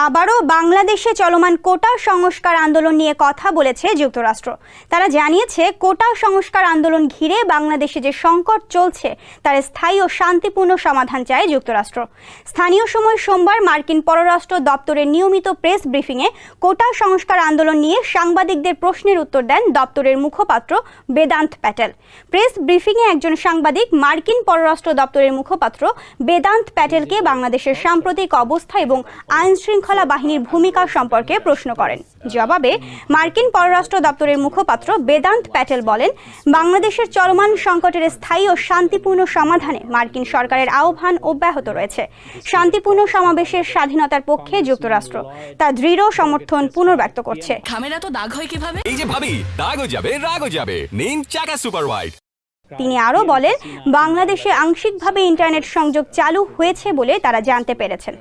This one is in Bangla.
আবারও বাংলাদেশে চলমান কোটা সংস্কার আন্দোলন নিয়ে কথা বলেছে যুক্তরাষ্ট্র। তারা জানিয়েছে, কোটা সংস্কার আন্দোলন ঘিরে বাংলাদেশে যে সংকট চলছে তার স্থায়ী ও শান্তিপূর্ণ সমাধান চায় যুক্তরাষ্ট্র। স্থানীয় সময় সোমবার মার্কিন পররাষ্ট্র দপ্তরের নিয়মিত প্রেস ব্রিফিংয়ে কোটা সংস্কার আন্দোলন নিয়ে সাংবাদিকদের প্রশ্নের উত্তর দেন দপ্তরের মুখপাত্র বেদান্ত প্যাটেল। প্রেস ব্রিফিংয়ে একজন সাংবাদিক মার্কিন পররাষ্ট্র দপ্তরের মুখপাত্র বেদান্ত প্যাটেলকে বাংলাদেশের সাম্প্রতিক অবস্থা এবং আইন শৃঙ্খলা বাহিনীর ভূমিকা সম্পর্কে প্রশ্ন করেন। জবাবে মার্কিন পররাষ্ট্র দপ্তরের মুখপাত্র বেদান্ত প্যাটেল বলেন, বাংলাদেশের চলমান সংকটের স্থায়ী ও শান্তিপূর্ণ সমাধানে মার্কিন সরকারের আহ্বান অব্যাহত রয়েছে। শান্তিপূর্ণ সমাবেশের স্বাধীনতার পক্ষে যুক্তরাষ্ট্র তার দৃঢ় সমর্থন পুনর্ব্যক্ত করছে। খামেরা তো দাগ হয় কিভাবে? এই যে ভাবি, দাগও যাবে রাগও যাবে, নিন চাকা সুপার হোয়াইট। তিনি আরও বলেন, বাংলাদেশে আংশিকভাবে ইন্টারনেট সংযোগ চালু হয়েছে বলে তারা জানতে পেরেছেন।